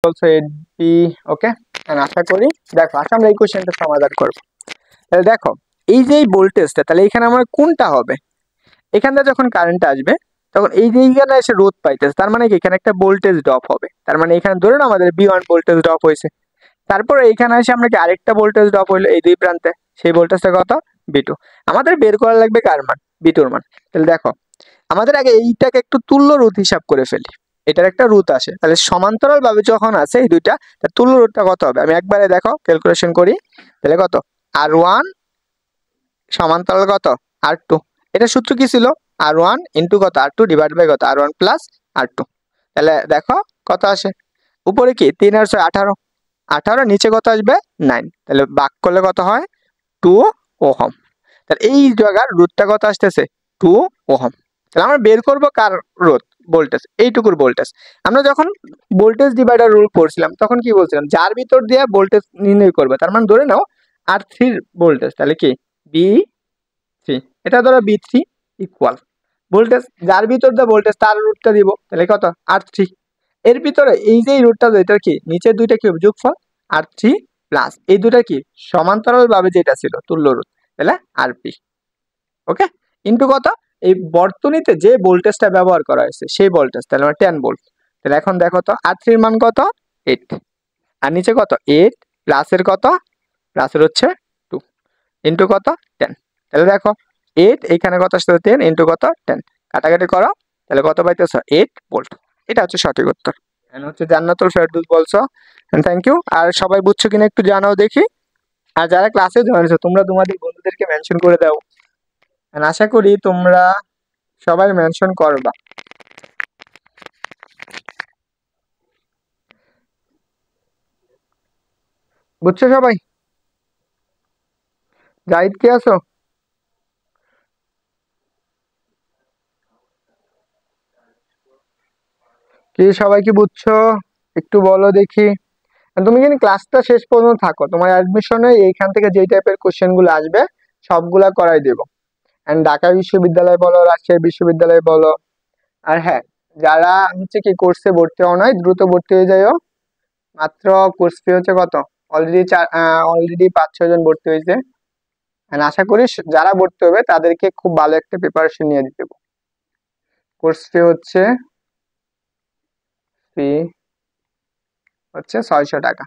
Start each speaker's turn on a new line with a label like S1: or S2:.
S1: Also 8b। ওকে, আশা করি দেখো আচ্ছা আমরা এই কোশ্চেনটা সমাধান করব। তাহলে দেখো এই যে এই ভোল্টেজটা, তাহলে এখানে আমার কোনটা হবে? এখান থেকে যখন কারেন্ট আসবে তখন এই যে এইখানে এসে রোধ পাইতেছে, তার মানে কি এখানে একটা ভোল্টেজ ড্রপ হবে। তার মানে এখানে ধরুন আমাদের B1 ভোল্টেজ ড্রপ হয়েছে, তারপরে এইখানে এসে আমরা কি আরেকটা ভোল্টেজ ড্রপ হইলো এই দুই প্রান্তে, সেই ভোল্টেজটা কত? B2। আমাদের বের করা লাগবে কার মান? B2 এর মান। তাহলে দেখো আমাদের আগে এইটাকে একটু তুল্য রোধ হিসাব করে ফেলি। এটার একটা রোধ আসে, তাহলে সমান্তরাল ভাবে যখন আছে এই দুইটা, তার তুল্য রোধটা কত হবে? আমি একবারে দেখো ক্যালকুলেশন করি। তাহলে কত? R1 সমান্তরাল কত? R2। এটা সূত্র কি ছিল? R1 ইন্টু কত? R2 ডিভাইড বাই কত? R1 plus R2। তাহলে দেখো কত আসে? উপরে কি 3 আর 6 18, 18 নিচে কত আসবে? 9। তাহলে ভাগ করলে কত হয়? 2 ওহম। তাহলে এই জায়গার রোধটা কত আসতেছে? 2 ওহম। তাহলে আমরা বের করব কার রোধ? ভোল্টেজ, এইটুকুর ভোল্টেজ। আমরা যখন ভোল্টেজ ডিভাইডার রুল পড়ছিলাম তখন কি বলছিলাম? যার ভিতর দিয়ে ভোল্টেজ নির্ণয় করবে, তার মানে ধরে নাও R3 এর ভোল্টেজ, তাহলে কি B3, এটা ধরো B3 ইকুয়াল ভোল্টেজ, যার ভিতর দিয়ে ভোল্টেজ তার রুটটা দিব, তাহলে কত? R3। এর ভিতরে এই যে রুটটা, এটা কি নিচের দুইটা কি যোগফল? R3 প্লাস এই দুটা কি সমান্তরাল ভাবে যেটা ছিল তুল্য রোধ, তাহলে RP। ওকে, ইন্টু কত? এই বর্তনীতে যে ভোল্টেজটা ব্যবহার করা হয়েছে সেই ভোল্টেজ, তাহলে 10 ভোল্ট। তাহলে এখন দেখো তো R3 এর মান কত? 8। আর নিচে কত? 8 প্লাসের কত? প্লাসের হচ্ছে 2 ইন্টু কত? 10। তাহলে দেখো 8 এইখানে কত আসছে? 10 ইন্টু কত? 10। কাটাকাটি করো, তাহলে কত পাইতেছ? 8 ভোল্ট। এটা হচ্ছে সঠিক উত্তর। এন্ড হচ্ছে জান্নাতুল ফেরদৌস বলছো। And thank you. আর সবাই বুঝছো কিনা একটু জানাও দেখি। আর যারা ক্লাসে জয়েন হয়েছো তোমরা তোমাদের বন্ধুদেরকে মেনশন করে দাও। এন্ড আশা করি তোমরা সবাই মেনশন করবা। বুঝছো সবাই? জাহিদ কে আছো? কি সবাই কি বুঝছো? একটু বলো দেখি। আর তুমি কিন্তু ক্লাসটা শেষ পর্যন্ত থাকো, তোমার অ্যাডমিশনে এইখান থেকে যেই টাইপের কোশ্চেন গুলো আসবে সবগুলা করাই দেবো। এন্ড ঢাকা বিশ্ববিদ্যালয় বলো, রাজশাহী বিশ্ববিদ্যালয় বলো। আর হ্যাঁ, যারা হচ্ছে কি কোর্সে ভর্তি হও নাই দ্রুত ভর্তি হয়ে যাও। মাত্র কোর্স ফি হচ্ছে কত? অলরেডি 5-6 জন ভর্তি হয়েছে। And আশা করি যারা ভর্তি হবে তাদেরকে খুব ভালো একটা প্রিপারেশন নিয়ে দিতে হবে। কোর্স ফি হচ্ছে 600 টাকা।